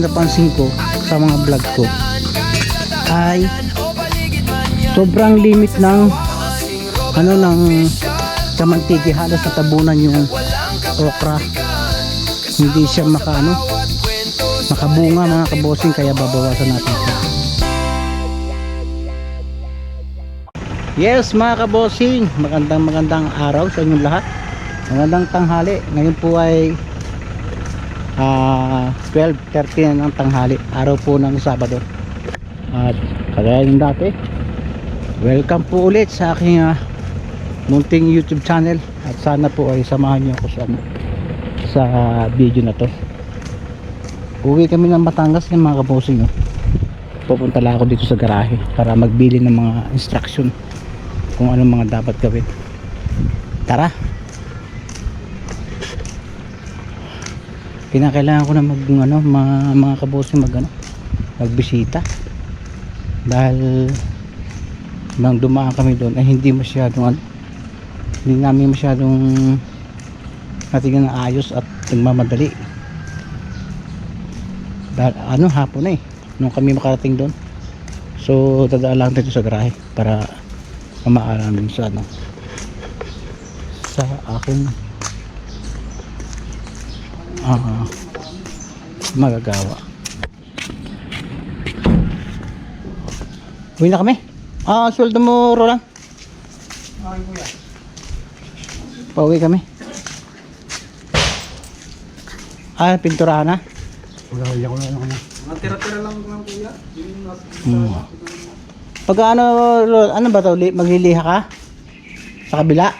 napansin ko sa mga vlog ko ay sobrang limit ng ng kamantigi, halos natabunan yung okra, hindi siya makabunga mga kabosing, kaya babawasan natin ito. Yes mga kabosing, magandang araw sa inyong lahat, magandang tanghali. Ngayon po ay 12:30 ng tanghali, araw po ng Sabado. At kagaya ng dati, welcome po ulit sa aking munting YouTube channel, at sana po ay samahan niyo ako sa video na to. Uwi kami ng Batangas ng mga kabosing, pupunta lang ako dito sa garahe para magbili ng mga instruction kung anong mga dapat gawin. Tara, kinakailangan ko na mga kabosing magbisita, dahil nang dumaan kami doon ay hindi namin masyadong natingnan na ayos at nagmamadali, dahil hapon na nung kami makarating doon. So dadaan lang dito sa garahe para mamaalam din sa aking magagawa. Uwi na kami. Sweldo mo, Roland? Okay, kuya. Pauwi kami. Pinturahan na? Wala ko na lang. Mga tira-tira lang kuya. Pag ano ba ito? Magliliha ka? Sa kabila?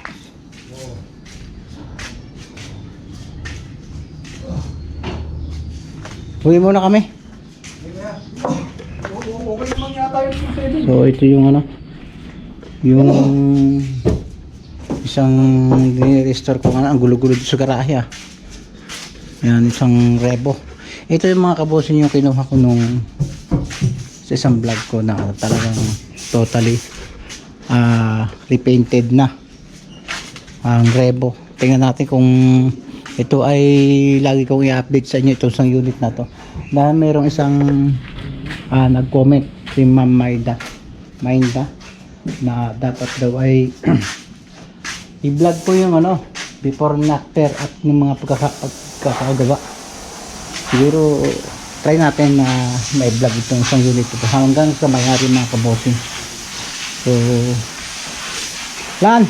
Uwi muna kami. Okay naman yata yung So ito yung yung isang dinirestore ko, ang gulo-gulo dito sa garahe. Yan, isang Revo. Ito yung mga kabosing yung kinuha ko sa isang vlog ko na talagang totally repainted na ang Revo. Tingnan natin kung ito ay lagi kong i-update sa inyo, itong isang unit na to, dahil mayroong isang nag-comment, si Ma'am Maida na dapat daw ay i-vlog ko yung before and after at yung mga pagkakagawa. Siguro try natin na ma-vlog itong isang unit ito hanggang sa mayari mga kabosing. So Lan,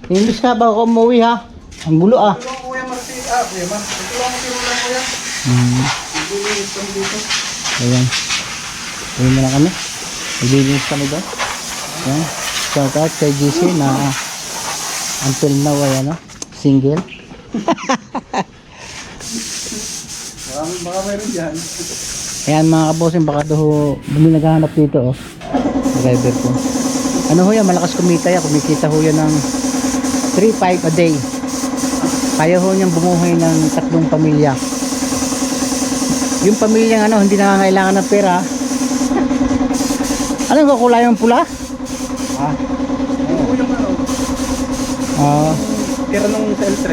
English ka ba ako umuwi ha? Ang bulo Tulong kuya Martin. Kuya Martin. Tulong ko lang kuya. Maglilinis kami dito. Ayan. Uwi mo na kami. Maglilinis kami doon. Ayan. Shout out kay GC na until now ay single. Baka mayroon dyan. Ayan mga kabosing, baka doon bumi naghahanap dito driver ko. Malakas kumita yan. Kumikita ho yan ng 3-5 a day. Kaya ho niyang bumuhay ng 3 pamilya. Yung pamilyang hindi nangangailangan ng pera. Anong kukulay yung pula? Oo, yung tira nung sa L3.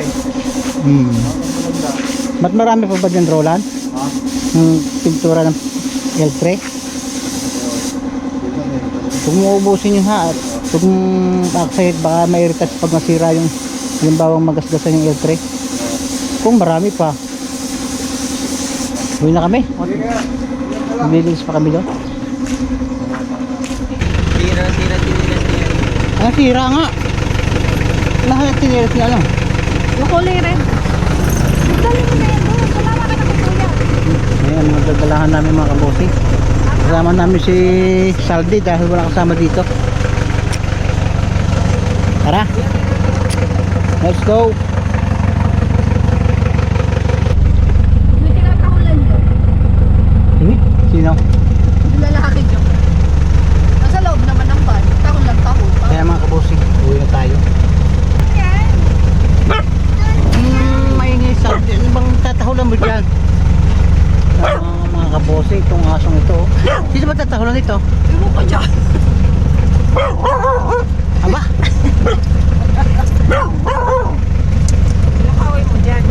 Ba't marami pa ba dyan, Roland? Yung pintura ng L3? Huwag mo ubusin yung at huwag backside, baka mairitas pag masira yung bawang magasgasan yung L3. Kung marami pa. Uwi na kami. Bilinis pa kami doon. Tira. Tira nga. Lahat tiniras niya lang. Yung kulay red. Dali mo na yan doon. Sumama ka na kay kuya. Ayan, magdadalahan namin mga kabosing. Kasama namin si Saldi dahil wala kasama dito. Tara. Let's go. May tinatahulan nyo. Sino? Yung lalaki nyo. Nasa loob naman ng van. Tahol lang tahol. Kaya mga kabosing, uwi na tayo. Maingay Saldi. Ano bang tatahulan mo dyan? Mga kabosing, itong asong ito. Sino ba tatahulan ito? Ibo ko dyan. Aba? Nakaway mo dyan.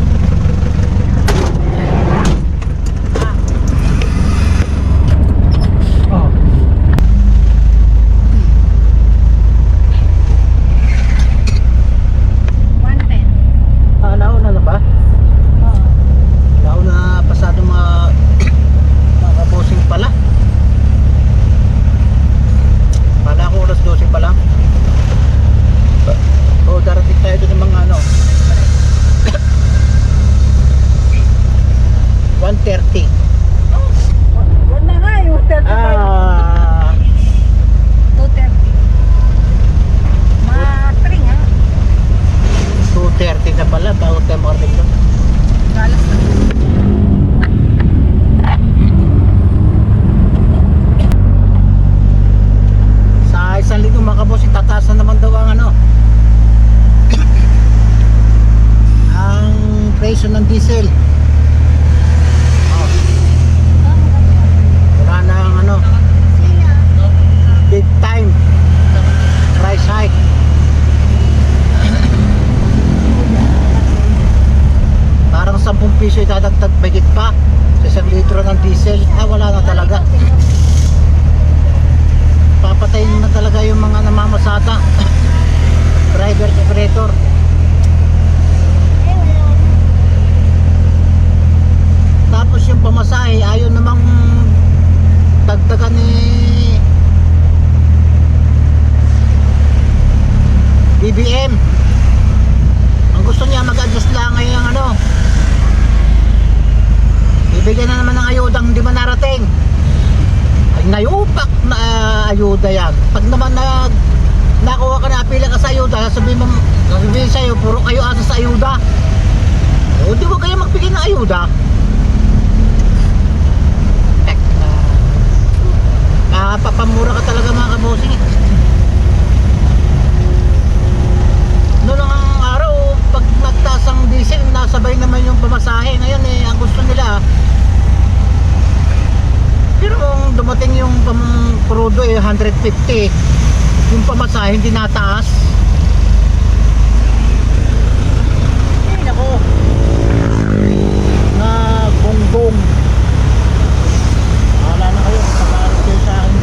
bigyan na naman ng ayudang hindi man narating. Ay, nayupak na ayuda yan. Pag naman nakuha ka na, pila ka sa ayuda, sabihin sa'yo, puro kayo asa sa ayuda. O di ba kayo magbigay ng ayuda? Papamura ka talaga mga kabosing. Noon ang araw, pag nagtaas ang diesel, nasabay naman yung pamasahe. Ngayon ang gusto nila, pero kung dumating yung crudo 150, yung pamasahe hindi nataas. Ay nako, na gonggong. Wala na kayo, pag-aaral kayo sa akin.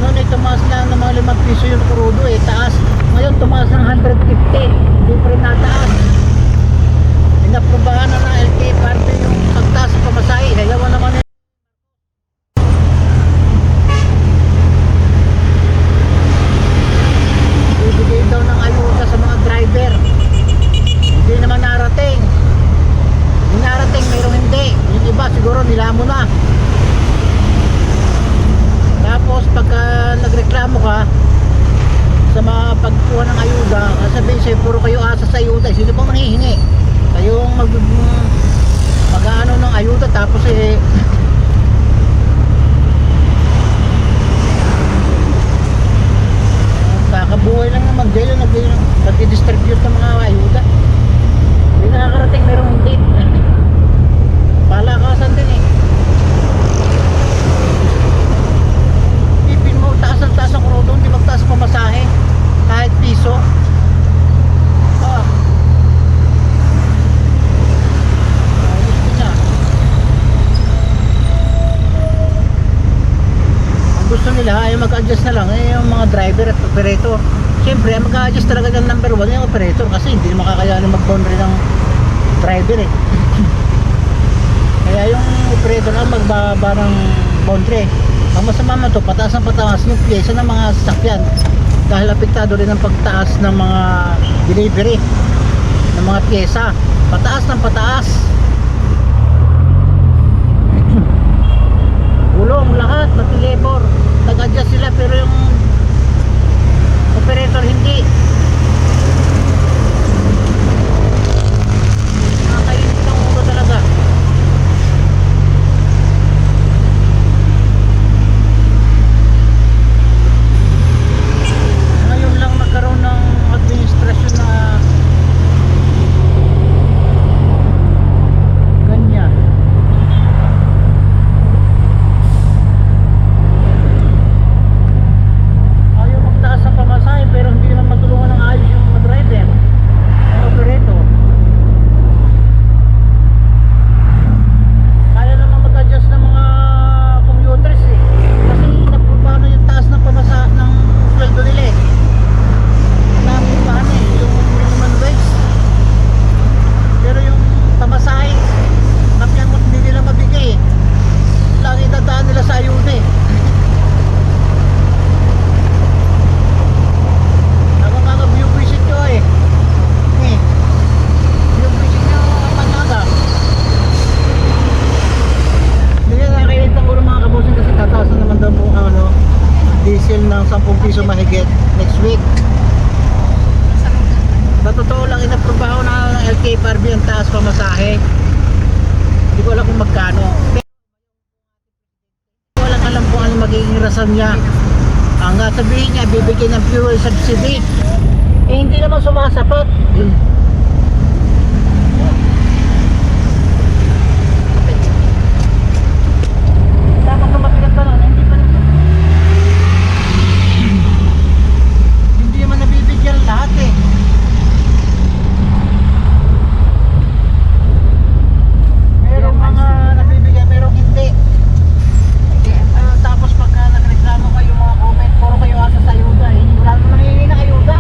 Noon tumaas na ng mga 5 piso yung crudo taas. Ngayon tumaas ng 150, hindi pa rin nataas. Inaprobahan na ng LTFRB parte yung pagtaas sa pamasahe. Hayawan naman yun. Ibigay daw ng ayuda sa mga driver. Hindi naman narating. Yung narating, mayroong hindi. Yung iba siguro nilamo na. Tapos pagka nagreklamo ka sa mga pagkuha ng ayuda, sabihin sa'yo, puro kayo asa sa ayuda. Sino pang manghihingi? Kayong mag-ano ng ayuda, tapos kakabuhay lang naman dahil nag-distribute ng mga ayuda. Hindi nakakarating, merong hindi. Palakasan din ipin mo, taas ang crudo, hindi magtaas pamasahe kahit piso. Gusto nila ay mag-adjust na lang yung mga driver at operator. Siyempre mag-adjust talaga ng number 1 yung operator, kasi hindi makakayanin mag-boundary ng driver kaya yung operator ang magbaba ng boundary. Ang masama man to, pataas ang pataas yung pyesa ng mga sasakyan, dahil apektado rin ang pagtaas ng mga delivery ng mga pyesa. Pataas ng pataas, gulong lahat, pati labor nag-adjust sila, pero yung operator hindi. Nakakainit ng ulo talaga. Ngayon lang nagkaroon ng administrasyon na ganyan. Pero hindi naman matulungan ng ayos yung mga driver, ang operator. Kaya naman mag-adjust ng mga commuters kasi napupahan na yung taas ng pamasa ng sweldo nila napupahan yung minimum wage. Pero yung pamasahe kapyan mo hindi nila mabigay lagi dadaan nila sa ayuda diesel ng 10 piso mahigit next week. Sa totoo lang, inaprobaho na ng LTFRB ang taas pamasahe. Hindi ko alam kung magkano, pero walang alam kung ano magiging rason niya. Ang sabihin niya, bibigyan ng fuel subsidy, hindi naman sumasapat. Dapat tumapigat pa lang, hindi pa rin. Hindi naman nabibigyan lahat merong mga nabibigyan, merong hindi. Tapos pagka nagreklamo kayo mga comment, puro kayo asa sa ayuda wala naman nangyayari na ayuda.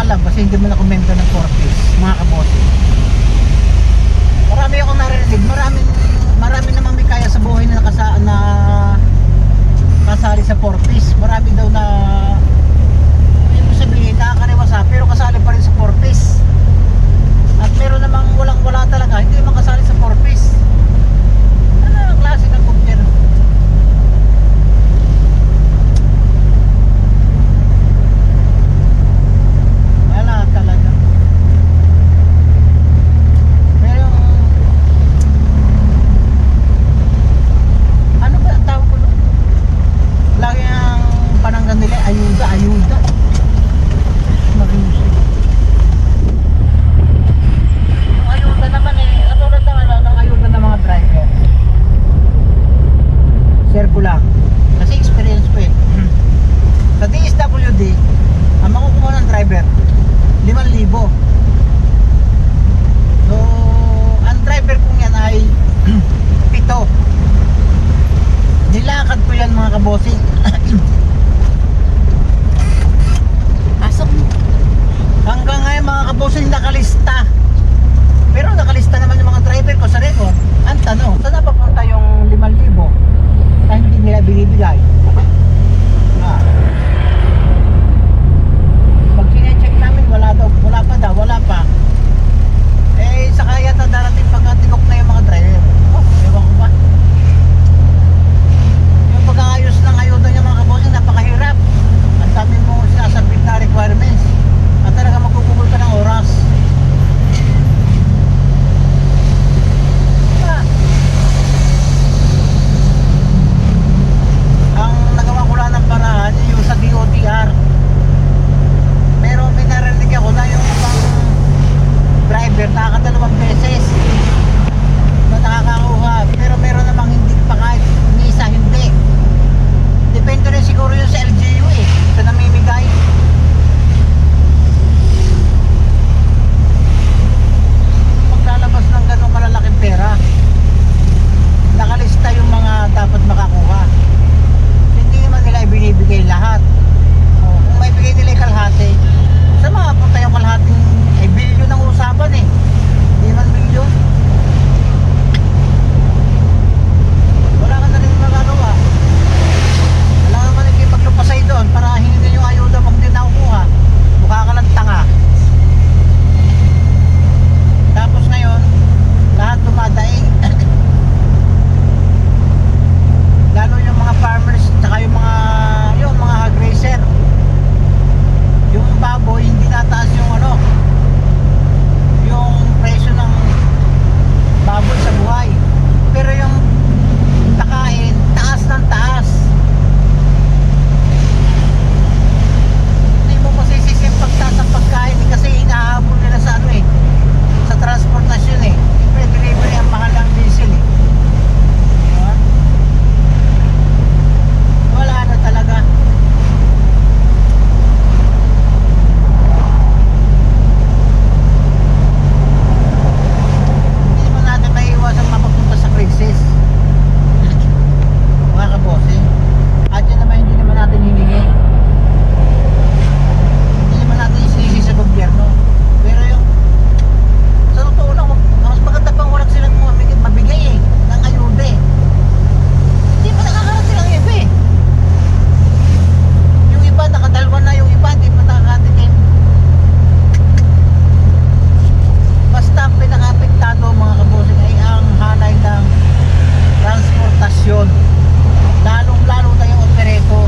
lalabas, hindi mo na komento ng 4-piece, mga kabote. Marami akong narinig, marami namang may kaya sa buhay na kasali sa 4-piece. Marami daw na hindi mo sabihin nakakariwasa pero kasali pa rin sa 4-piece. At meron namang walang-wala talaga, hindi naman kasali sa 4-piece. Ano ang klase ng gobyerno? Wala talaga. Pero ano ba ang tawag ko doon? Lagi ang pananggan nila, ayuda. Mariusip. Yung ayuda naman katulad ng ayuda ng mga driver. Share ko lang. Kasi experience ko eh. Sa DSWD, ang makukuha ng driver, 5,000. So, ang driver kong yan ay 7. Nilakad ko yan mga kabosing. Pasok. Hanggang ngayon mga kabosing nakalista. Pero nakalista naman yung mga driver ko sa record. Ang tanong, saan napapunta yung 5,000 na hindi nila binibigay? Pag sinecheck namin, wala pa. Eh, saka yata darating pagkatinok na yung mga driver. Oh, ewan ko ba? Yung pag-aayos ng ayuda niya mga kabosing, napakahirap. Ang dami mo sinasabit na requirements. At talaga magkukugol ka ng oras. Ah. Ang nagawa ko lang ng paraan yung sa DOTR. Pero may narinig ako na yung ibang driver nakakadalawang beses na nakakakuha. Pero meron namang hindi pa kahit ni isa hindi. Depende rin siguro yun sa LGU eh. Sa namimigay. Maglalabas ng ganong kalalaking pera. Nakalista yung mga dapat makakuha. Hindi naman nila ibinibigay lahat. O, kung may bigay nila yung kalahati, saan makapunta yung kalahating bilyon ang usapan eh. Hindi man bilyon. Wala ka na rin magagawa. Wala naman ikipaglumpasay doon para hingin yung ayuda mo hindi nakukuha. Mukha ka lang tanga. Tapos ngayon, lahat dumadaing. Lalo yung mga farmers tsaka yung mga hog racer. Yung baboy hindi nataas yung yung presyo ng baboy sa buhay. Pero yung takain, taas ng taas. Hindi mo masisisi yung pagtaas ng pagkain kasi hinahabol nila sa sa transportasyon eh. Siyempre delivery ang mahal ng diesel eh. Diba? Wala na talaga. Hindi naman natin maiiwasan mapapunta sa krisis. Mga kabosing. At yan naman hindi naman natin hiningi. Hindi naman natin isisi sa gobyerno. Pero yung sa totoo lang, mas maganda pang walang silang mabigay eh, ng ayuda eh. Hindi pa nakakarating ang iba eh. Yung iba nakadalwa na, yung iba hindi pa nakakatikim. Basta ang pinaka-apektado mga kabosing ay ang hanay ng transportasyon. Lalong-lalo na yung operator.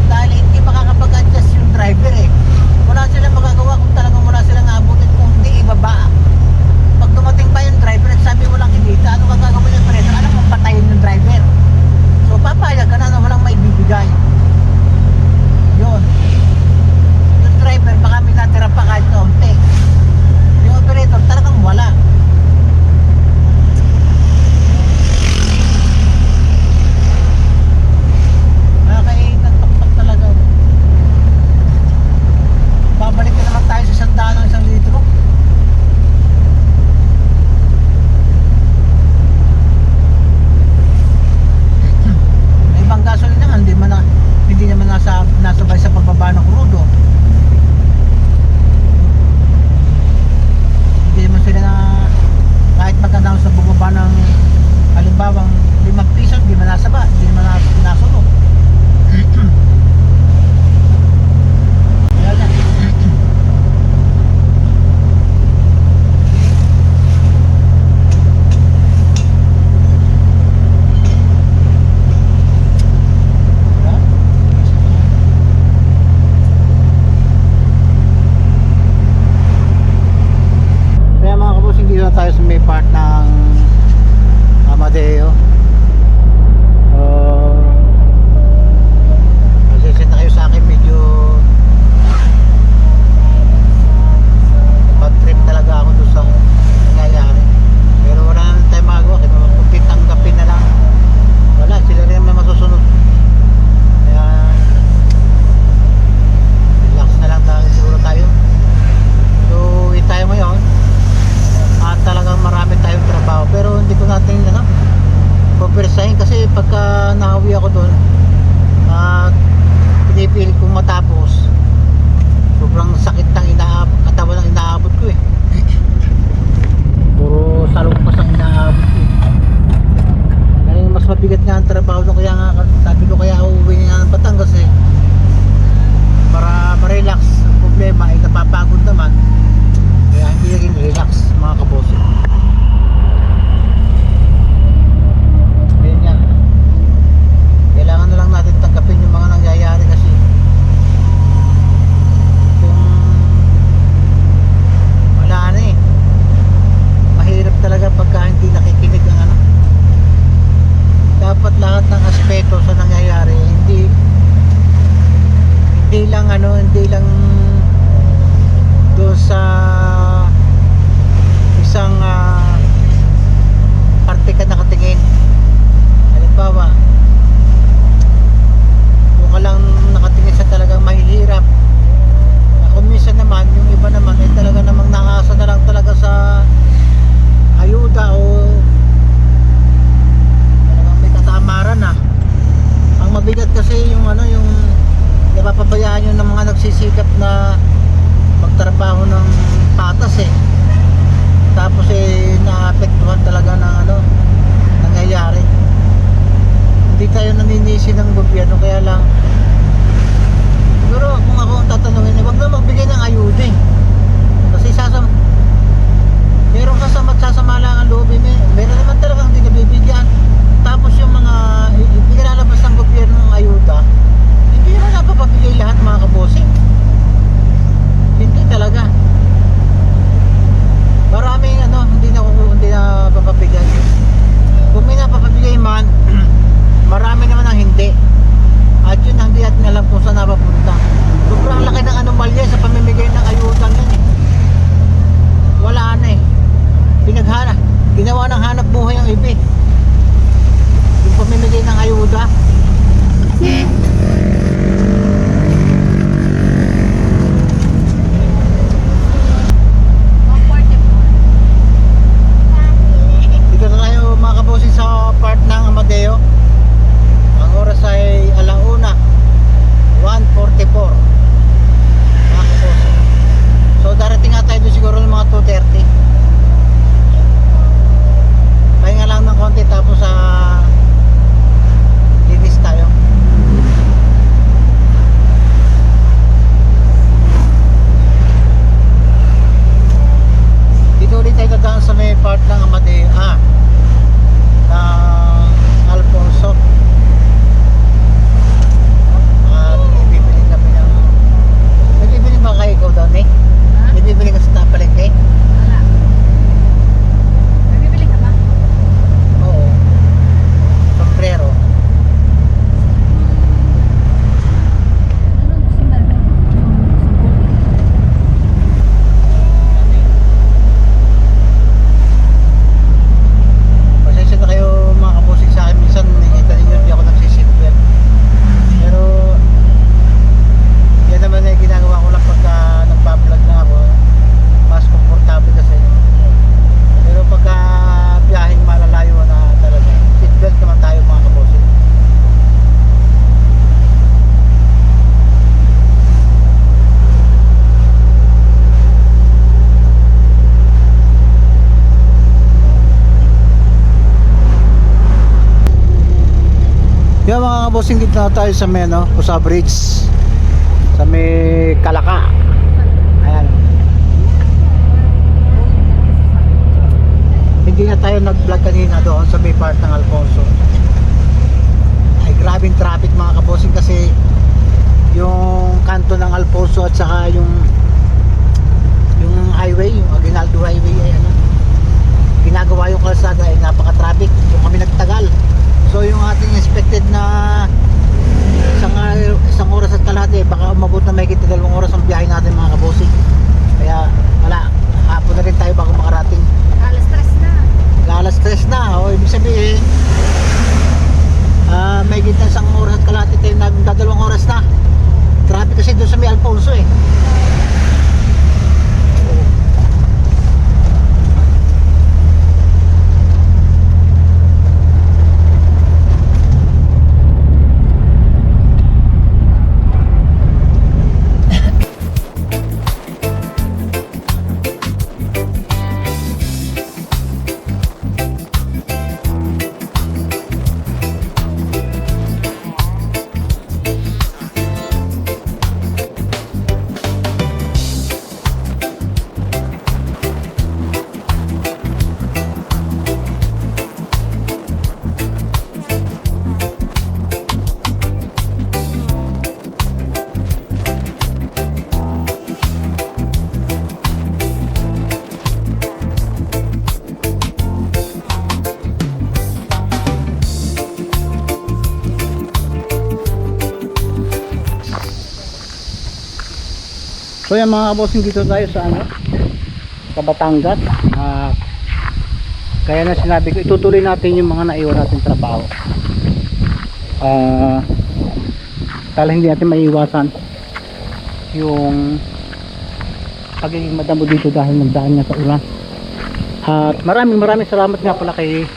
Dahil hindi makakapag-adjust yung driver eh. Wala silang magagawa kung talagang wala silang abutin kung hindi ibaba. Pag dumating pa yung driver at sabi walang kinita, ano gagawin yung operator? Alam mo, patayin yung driver. So papayag ka na walang maibibigay. Yun. Yung driver baka may natira pa kahit kaunti. Yung operator talagang wala. Nakakainagpakpak talaga. Babalik na naman tayo sa 100 ng 1 litro. May ibang gasolina naman, hindi naman nasabay sa pagbaba ng crudo. maganda sa bumaba ng halimbawang 5 piso, hindi man nasaba, hindi man nasunog. Kaya yan. Kaya mga kabos, hindi na tayo sa may part ng Amadeo. Pasensya na kayo sa akin, medyo bad trip talaga ako doon sa nangyayari. Pero wala na tayo magawa, kaya mapunti tanggapin na lang. Wala, sila rin may masusunod. Kaya relax na lang tayo, siguro tayo. So, tayo ngayon at talagang marami tayong trabaho, pero hindi ko natin pupersahin kasi pagka nahawi ako doon at pinipilit kong matapos, sobrang sakit ng katawan ng inaabot ko eh. Puro salungpas ang inaabot ko eh. Kaya mas mabigat nga ang trabaho doon, kaya nga sabi ko kaya uuwi nga ng Batangas eh, para ma-relax. Ang problema ay napapagod naman, kaya hindi naging relax mga kaboss. Ayun yan, kailangan na lang natin tanggapin yung mga nangyayari kasi kung wala na eh, mahirap talaga pagka hindi nakikinig ang dapat lahat ng aspeto sa nangyayari, hindi lang doon sa isang parte ka nakatingin. Halimbawa, kung ka lang nakatingin sa talagang mahihirap, kung minsan naman yung iba naman ay talaga namang naasa na lang talaga sa ayuda o talagang may katamaran na. Ang mabigat kasi yung yung napapabayaan yun ng mga nagsisikap na magtrabaho ng patas eh, tapos naapektuhan talaga ng nangyayari. Hindi tayo naninisi ng gobyerno, kaya lang siguro kung ako ang tatanungin, wag na magbigay ng ayuda eh. Kasi meron sasama lang ang loob eh. Meron naman talagang hindi nabibigyan, tapos yung mga inilalabas ng gobyerno ng ayuda, hindi naman napapabigay lahat mga kabosing. Hindi talaga. Maraming hindi na papabigay. Kung may napapabigay man, marami naman ang hindi. At yun ang hindi mga bossing, dito na tayo sa may Pusa Bridge. Sa may Kalaka. Ayan. Hindi na tayo nag-vlog kanina doon sa may part ng Alfonso. Ay, grabing traffic mga kabossing kasi yung kanto ng Alfonso at saka yung highway, yung Aguinaldo Highway ay ginagawa yung kalsada ay napaka-traffic. Yung kami nagtagal. So yung ating expected na isang oras at kalahati, baka umabot na mahigit 2 oras ang biyahe natin mga kabosing. Kaya wala, hapon na rin tayo bago makarating. Alas 3 na. Alas 3 na, o ibig sabihin mahigit na 1 oras at kalahati tayo na 2 oras na. Traffic kasi doon sa may Alfonso eh. So yan mga kabossing, dito tayo sa sa Batangas. Kaya na sinabi ko, itutuloy natin yung mga naiwan natin trabaho. Dahil hindi natin maiiwasan yung pagiging madamo dito dahil nagdaan nga sa ulan. At maraming salamat nga pala kay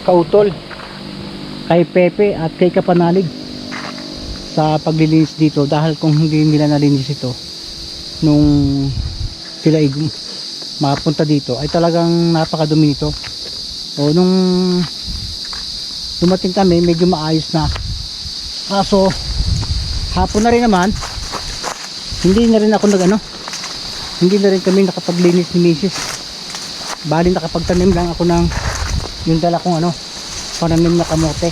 Kautol, kay Pepe at kay Kapanalig sa paglilinis dito, dahil kung hindi nila nalinis ito nung sila mapunta dito ay talagang napakadumi nito. O nung dumating kami medyo maayos na, kaso hapon na rin naman hindi na rin ako hindi na rin kami nakapaglinis ni Mrs. Bali nakapagtanim lang ako ng yung dala kong pananim na kamote.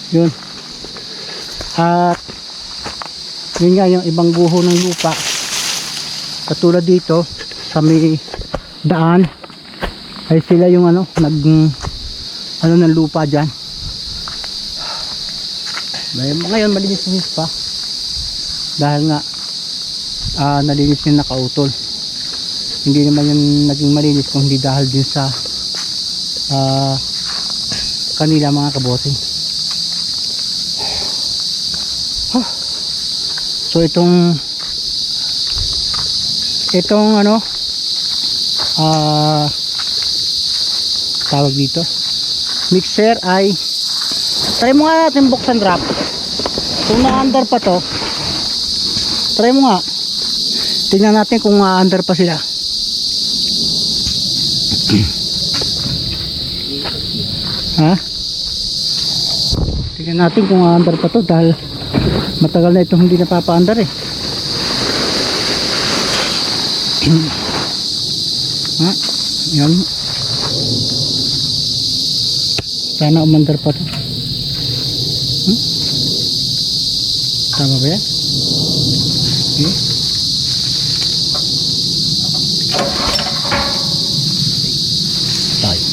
Yun. At yun nga, yung ibang guho ng lupa katulad dito sa may daan ay sila yung ng lupa dyan. Ngayon malinis pa dahil nga nalinis yung nakautol. Hindi naman yung naging malinis kung hindi dahil din sa kanila mga kabosing. So itong tawag dito mixer ay try mo nga natin buksan, drop kung na-under pa to. Try mo nga, tingnan natin kung under pa sila. Ha? Tingnan natin kung under pa to dahil matagal na itong hindi napapa-under eh. Ha? Yan. Sana umandar pa to. Tama ba yan? Okay. Tayo.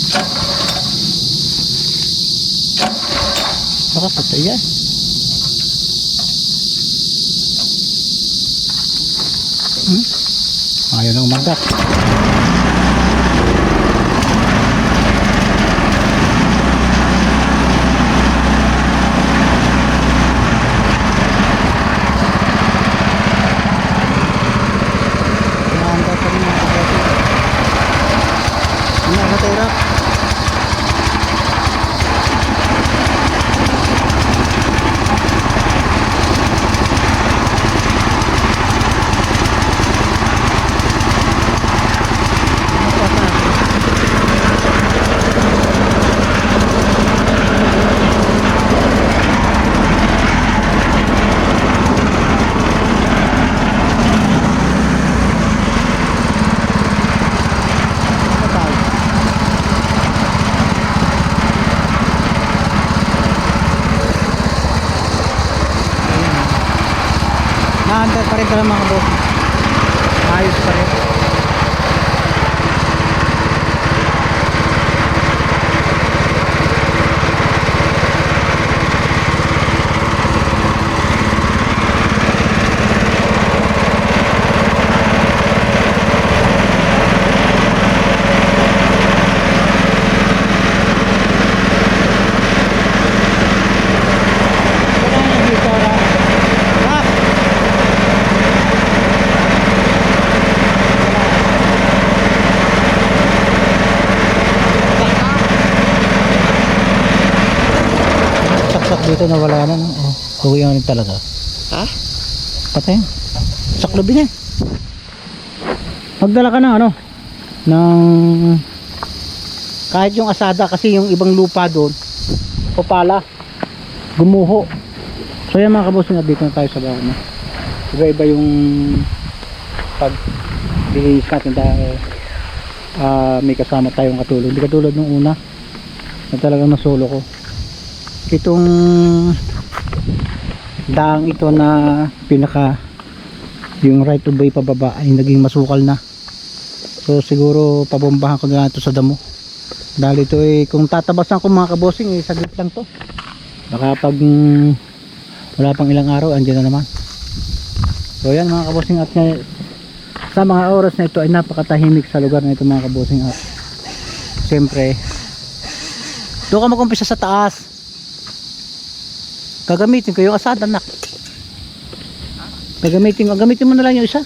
Baka patay yan. Ayaw na umagat. Maandar pa rin talaga mga kaboss. Ayos pa rin. Saksak dito na wala na. No? Oh, uwi na talaga. Ha? Patay. Saklobin eh. Magdala ka ng ano, ng kahit yung asada kasi yung ibang lupa doon o pala gumuho. So yan mga kaboss, dito na tayo sa bahay na. Iba-iba yung pag dilinis natin dahil may kasama tayong katulong. Hindi katulad nung una na talagang nasolo ko. Itong daang ito na pinaka yung right of way pababa ay naging masukal na. So siguro pabombahan ko na lang ito sa damo. Dahil ito eh kung tatabasan ko mga kabosing eh saglit lang to. Baka pag wala pang ilang araw andyan na naman. So yan mga kabosing, at sa mga oras na ito ay napakatahimik sa lugar na ito mga kabosing. At siyempre doon ka mag-umpisa sa taas. Gagamitin ko yung asada, nak. Gagamitin mo na lang yung isa.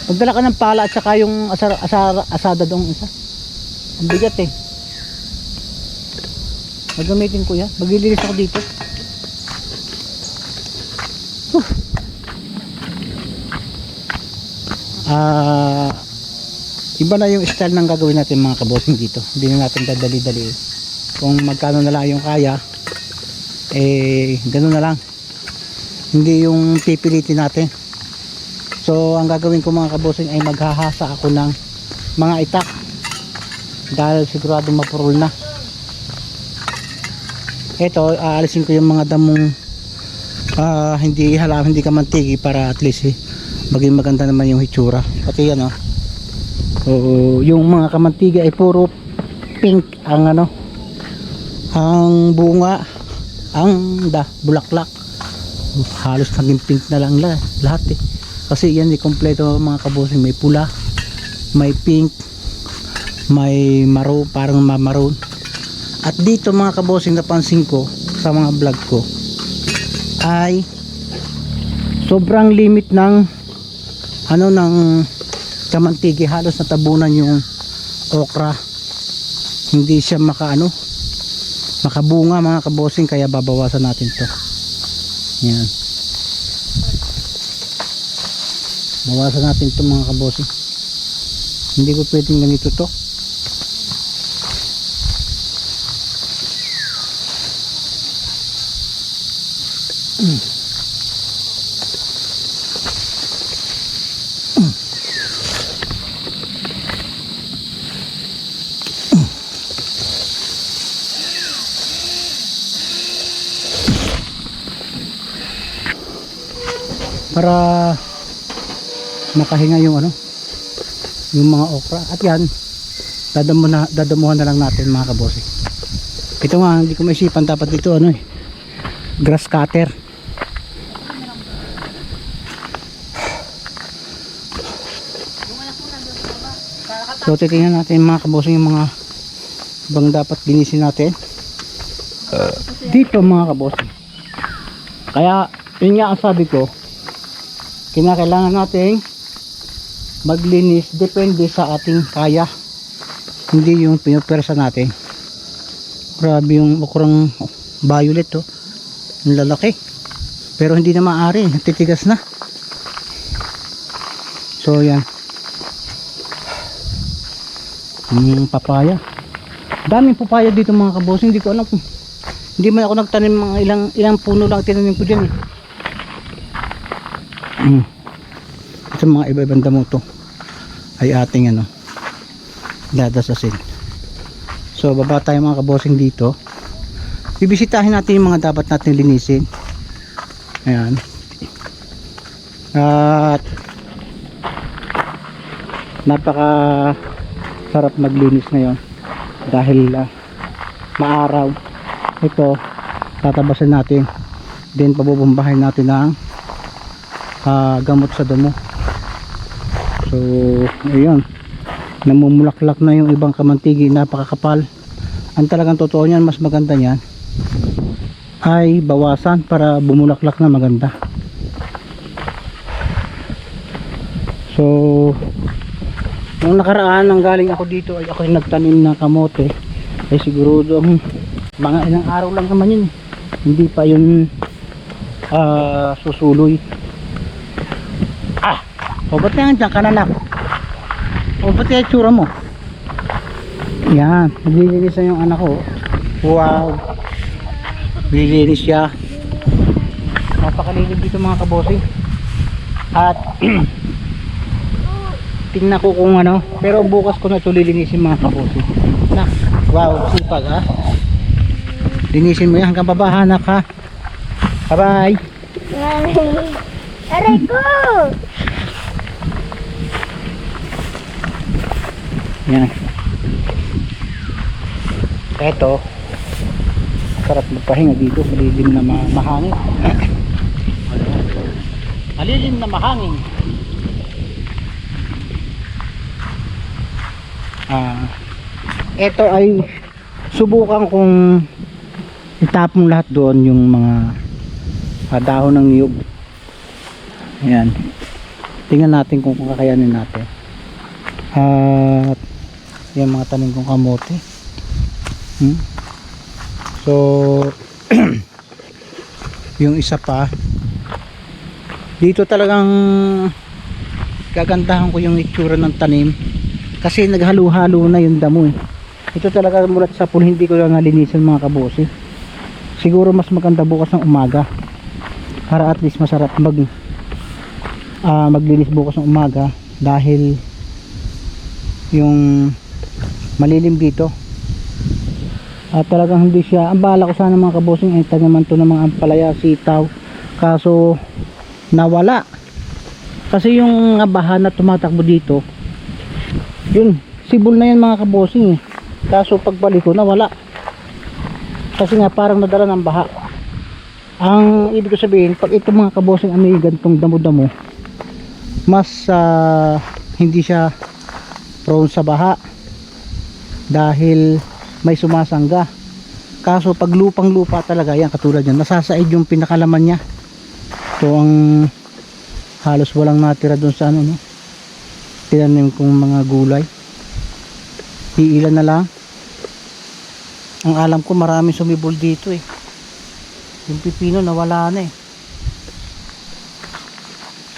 Magdala ka ng pala at saka yung asada doong isa. Ang bigat eh. Gagamitin ko yan. Maglilinis ako dito. Iba na yung style ng gagawin natin mga kabosing dito. Hindi na natin dadali-dali. Kung magkano na lang yung kaya, eh ganoon na lang, hindi yung pipilitin natin. So ang gagawin ko mga kabosing ay maghahasa ako ng mga itak dahil sigurado mapurol na. Ito aalisin ko yung mga damong hindi kamantigi para at least maging maganda naman yung hitsura. Pati yan so, yung mga kamantigi ay puro pink ang ang bunga, ang bulaklak halos naging pink na lang lahat eh. Kasi yan di kompleto mga kabosing, may pula, may pink, may maroon, parang maroon. At dito mga kabosing napansin ko sa mga vlog ko ay sobrang limit ng ng kamantigi, halos natabunan yung okra, hindi siya makabunga mga kabosing, kaya babawasan natin to. Yan, bawasan natin to mga kabosing, hindi ko pwedeng ganito to. Para makahinga yung yung mga okra. At yan dadamuhan na lang natin mga kabosing. Ito nga hindi ko maisipan, dapat dito grass cutter. So titingnan natin mga kabosing yung mga bang dapat linisin natin dito mga kabosing. Kaya yun nga ang sabi ko, kinakailangan nating maglinis depende sa ating kaya, hindi yung pinupersa natin. Grabe yung okrang violet ang lalaki, pero hindi na maaari, titigas na. So yan, papaya, daming papaya dito mga kabosing. Hindi ko alam kung hindi man ako nagtanim, mga ilang puno lang tinanim ko dyan sa mga iba-ibang damo to ay ating dadasasin. So baba tayo mga kabosing dito, bibisitahin natin yung mga dapat natin linisin. Ayan, At napaka sarap maglinis ngayon dahil maaraw. Ito tatabasin natin, then pabubumbahin natin ng gamot sa damo. So ayun, namumulaklak na yung ibang kamantigi, napakakapal. Ang talagang totoo niyan, mas maganda niyan ay bawasan para bumulaklak na maganda. So nung nakaraan nang galing ako dito ay ako yung nagtanim ng kamote, ay siguro mga ilang araw lang naman yun, hindi pa yun susuloy. O ba't yan dyan kananak? O ba't yung itsura mo? Yan, naglilinis na yung anak ko. Wow, naglilinis siya. Napakalilig dito mga kabosing. At tingnan ko kung ano, pero bukas ko na ito lilinisin mga kabosing. Wow, sipag ha. Linisin mo yan hanggang baba anak ha. Bye bye. Aray ko! Yan. Eto, sarap magpahinga dito, malilim na mahangin. Malilim na mahangin. Eto ay subukan kong itapong lahat doon yung mga dahon ng niyog. Ayan, tingnan natin kung kakayanin natin. At yung mga tanim kong kamote. So yung isa pa dito, talagang gagandahan ko yung itsura ng tanim kasi naghalo-halo na yung damo eh. Ito talaga mulat sa pool, hindi ko lang nalinisan mga kabosi. Siguro mas maganda bukas ng umaga para at least masarap maglinis bukas ng umaga dahil yung malilim dito. At talagang hindi siya, ang bala ko sana mga kabosing ay tanaman to ng mga ampalaya, sitaw, kaso nawala kasi yung baha na tumatakbo dito, yun sibol na yan mga kabosing eh. Kaso pagbalik ko nawala kasi nga parang nadala ng baha. Ang ibig ko sabihin, pag ito mga kabosing may gantong damo-damo, mas hindi siya prone sa baha dahil may sumasangga. Kaso pag lupang lupa talaga yan, katulad yan, nasasaid yung pinakalaman niya. So ang halos walang natira doon sa tinanim kong mga gulay, iilan na lang. Ang alam ko marami sumibol dito eh. Yung pipino nawala na eh,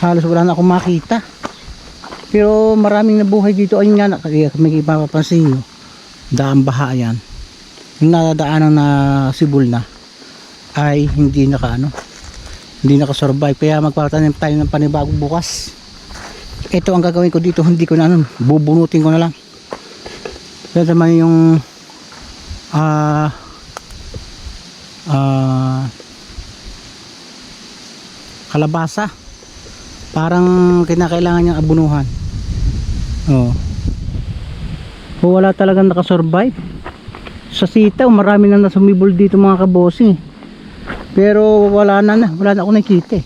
halos wala na akong makita. Pero maraming nabuhay dito. Ayun nga, may ipapapansin nyo, daang baha yan, yung nadadaanan na sibol na ay hindi nakasurvive. Kaya magpapatanim tayo ng panibagong bukas. Ito ang gagawin ko dito, hindi ko na bubunutin ko na lang. Ito naman yung kalabasa, parang kinakailangan niyang abunuhan. Wala talagang nakasurvive. Sa sitaw marami na nasumibol dito mga kabosi, pero wala na ako nakikita eh.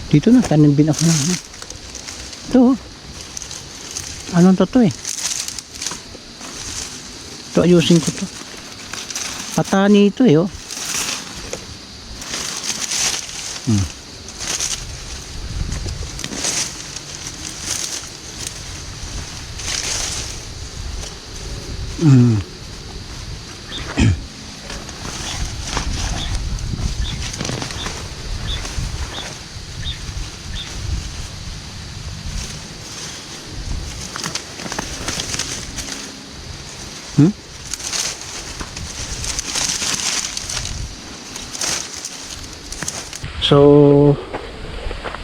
Dito na tanim din ako na. Ito anong to eh, ito ayusin ko to, patani ito eh So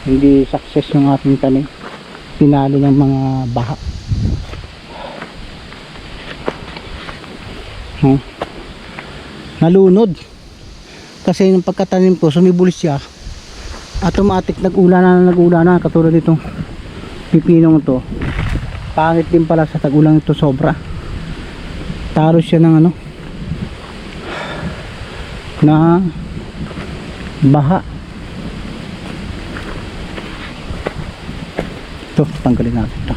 hindi success yung ating tanim, pinalo ng mga baha. Nalunod kasi nung pagkatanim ko sumibulis siya, automatic nag-ulanan katulad nitong pipinong to. Pangit din pala sa tag-ulan ito, sobra talo siya ng ano na baha. Ito, tanggalin natin ito.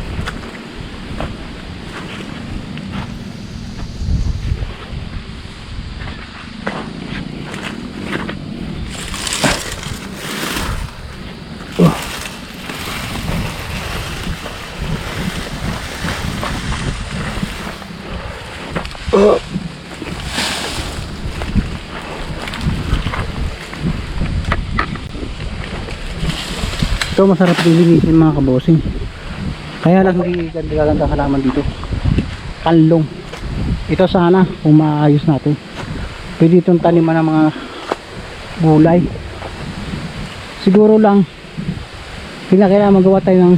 Ito masarap din linisin mga kabosing, kaya lang hindi ganda halaman dito, kanlong. Ito sana kung maayos natin, pwede itong taniman ng mga gulay. Siguro lang kinakailangan magawa tayo ng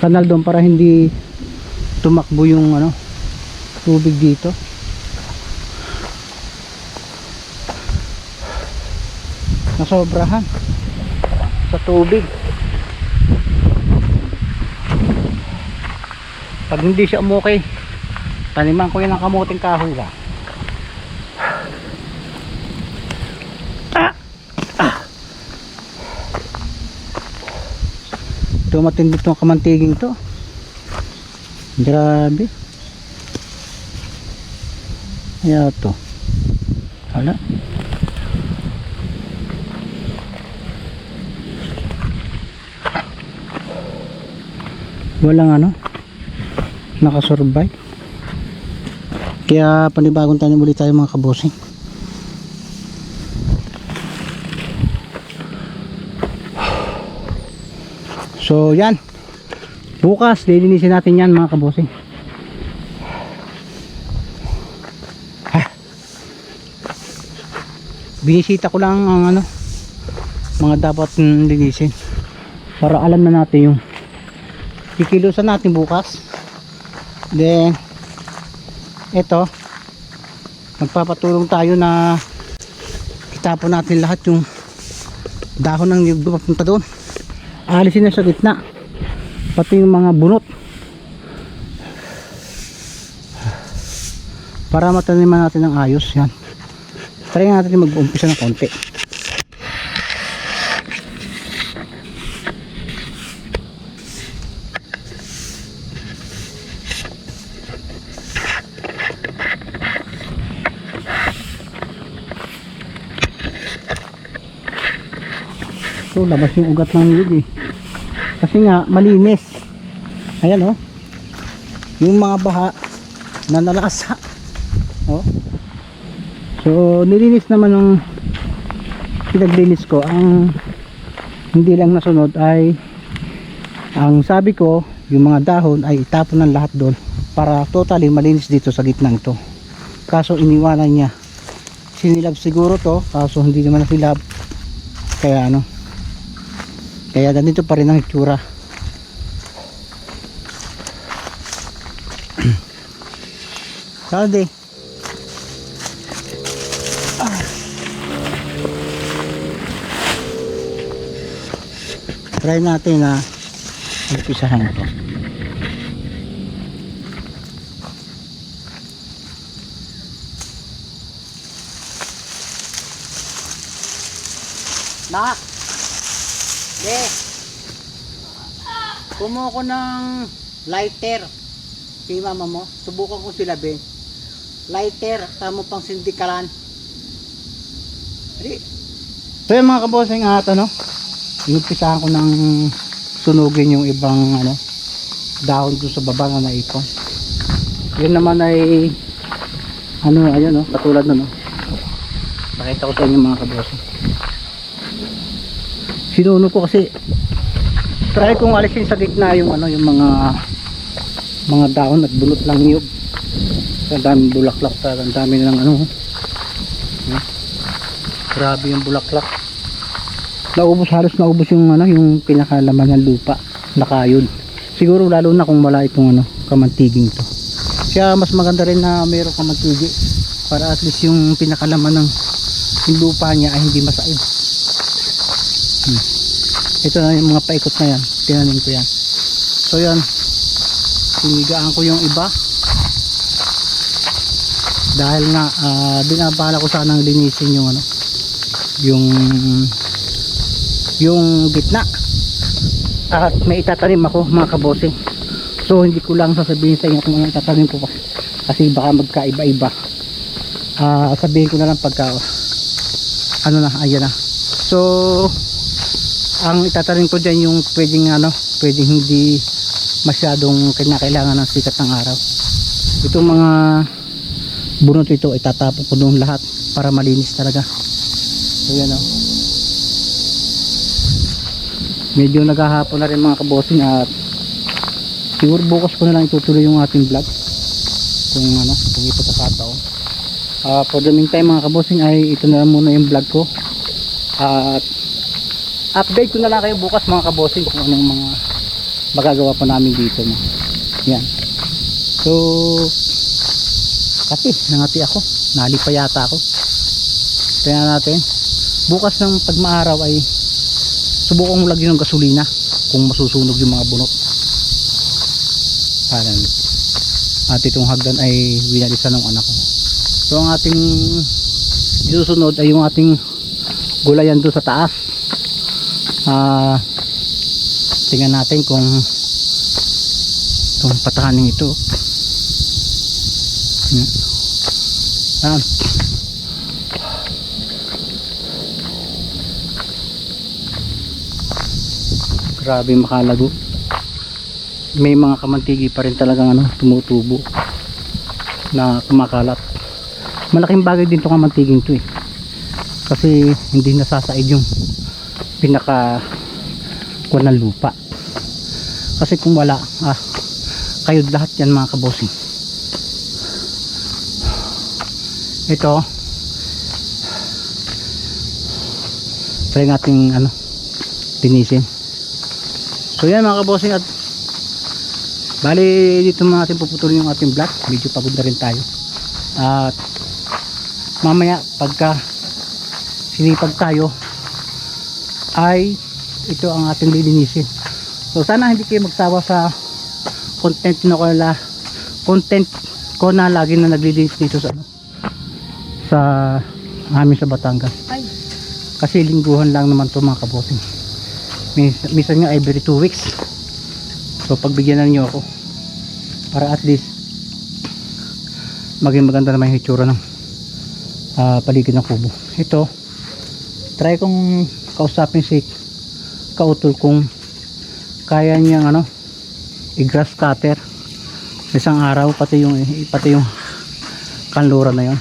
kanal doon para hindi tumakbo yung ano, tubig dito. Nasobrahan sa tubig. Pag hindi siya umukay, taniman ko yun ng kamuting kahoy ba. Ito matindi itong kamantiging to, grabe. Ayan to, hala. Walang ano, nakasurvive. Kaya panibagong tanim ulit tayo mga kabosing. So yan, bukas lilinisin natin yan mga kabosing. Binisita ko lang ang ano, mga dapat linisin para alam na natin yung kikilusan natin bukas. Then ito, magpapatulong tayo na itapon natin lahat yung dahon ng niyog papunta doon, alisin na sa gitna, pati yung mga bunot, para mataniman natin ng ayos. Yan, try natin mag-umpisa ng konti. So labas yung ugat ng niyog eh, kasi nga malinis. Ayan oh, yung mga baha na nalasa oh. So nilinis naman ng pinaglinis ko. Ang hindi lang nasunod ay ang sabi ko, yung mga dahon ay itapon ng lahat doon para totally malinis dito sa gitna ito. Kaso iniwanan niya, sinilab siguro to, kaso hindi naman nasilab, kaya ano, kaya ganito pa rin ang itsura. Saldi. Try natin na umpisahan ito. Nak! De! Kumuha ko ng lighter kay mama mo. Subukan ko sila Ben. Lighter, tamo pang sindikalan. So yan mga kabosing, at ano, inumpisahan ko ng sunugin yung ibang ano, dahon doon sa baba na naipon. Yun naman ay ano, ayun no, katulad na no. Pakita ko sa inyo mga kabosing. Sinuno ko kasi try kong alisin sa gitna yung ano, yung mga dahon at bunot lang niyog. Ang daming bulaklak, ang dami ng ano. Grabe yung bulaklak. halos naubos yung ano, yung pinakalaman ng lupa, nakayod. Siguro lalo na kung wala itong ano, kamantiging to. Kaya mas maganda rin na mayroong kamantigi para at least yung pinakalaman ng yung lupa niya ay hindi masaid. Ito na yung mga paikot na yan, tinanim ko yan. So yan, sinigaan ko yung iba dahil nga binabala ko sanang linisin yung ano, yung gitna, at may itatanim ako mga kabosing. So hindi ko lang sasabihin sa inyo kung ano itatanim ko kasi baka magkaiba-iba. Sabihin ko na lang pagka ano na, ayan na. So ang itatanim ko dyan yung pwedeng hindi masyadong kinakailangan ng sikat ng araw. Itong mga bunot ito itatapon ko doon lahat para malinis talaga. So yan o, medyo naghahapon na rin mga kabosing, at siguro bukas ko na lang itutuloy yung ating vlog kung ipagkakataon. For the meantime mga kabosing ay ito na lang muna yung vlog ko, at update ko na lang kayo bukas mga kabosing kung anong mga magagawa pa namin dito. Yan. So kasi nangati ako, nalipa yata ako. Tingnan natin bukas ng pagmaaraw ay subukan mo lagyan ng gasolina kung masusunog yung mga bunot. Parang at itong hagdan ay winalisan ng anak ko. So ang ating susunod ay yung ating gulayan doon sa taas. Tingnan natin kung itong patahanin ito. Grabe makalago. May mga kamantigi pa rin talagang tumutubo na kumakalat. Malaking bagay din itong kamantiging to kasi hindi nasasaid yung pinaka kuwan ng lupa. Kasi kung wala kayo lahat yan mga kabosing. Ito try nating linisin. So yan mga kabosing, at bali dito natin puputulin yung ating vlog. Medyo pagod na rin tayo, at mamaya pagka sinipag tayo ay ito ang ating lilinisin. So sana hindi kayo magsawa sa content ko na lagi na naglilinis dito sa amin sa Batangas. Kasi lingguhan lang naman to mga kabosing. Minsan nga every 2 weeks. So pagbigyan na niyo ako para at least maging maganda naman yung itsura ng paligid ng kubo. Ito try kong kausapin si kautol kung kaya niyang i-grass cutter isang araw, pati yung kanlura na yon.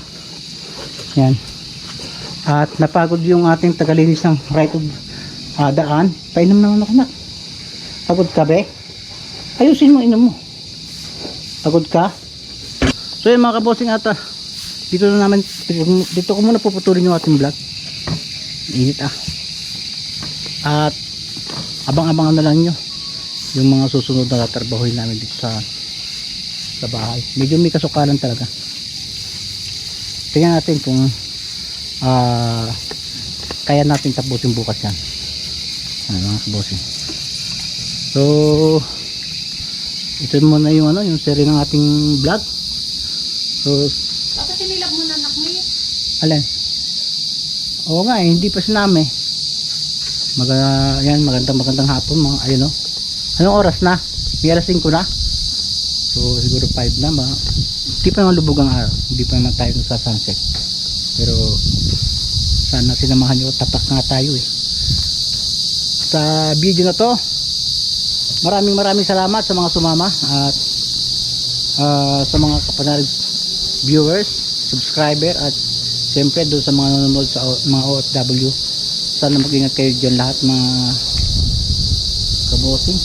Yan. At napagod yung ating tagalinis ng right of daan. Painom naman ako na. Pagod ka be? Ayusin mo, inom mo. Pagod ka? So yun mga kabosing, at dito ko muna puputulin yung ating vlog. Init at abang-abangan na lang nyo yung mga susunod na tatrabahoy namin dito sa bahay. Medyo may kasukalan talaga. Tingnan natin kung kaya natin tapusin bukas yan. Mga kabosing. So ito muna yung yung serie ng ating vlog. So Tapos sinilab mo na anak mo alin? Oo nga hindi pa sinami. Magandang hapon mga ayun Anong oras na? May alas 5 na? So siguro 5 na hindi pa naman lubog ang araw. Hindi pa naman tayo sa sunset. Pero sana sinamahan nyo, tapak nga tayo sa video na to. Maraming salamat sa mga sumama at sa mga kapanalig viewers, subscriber, at siyempre doon sa mga nanonood sa mga OFW. Sana mag-ingat kayo dyan lahat mga kabosing.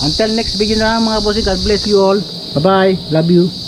Until next video na lang mga bossing. God bless you all. Bye bye. Love you.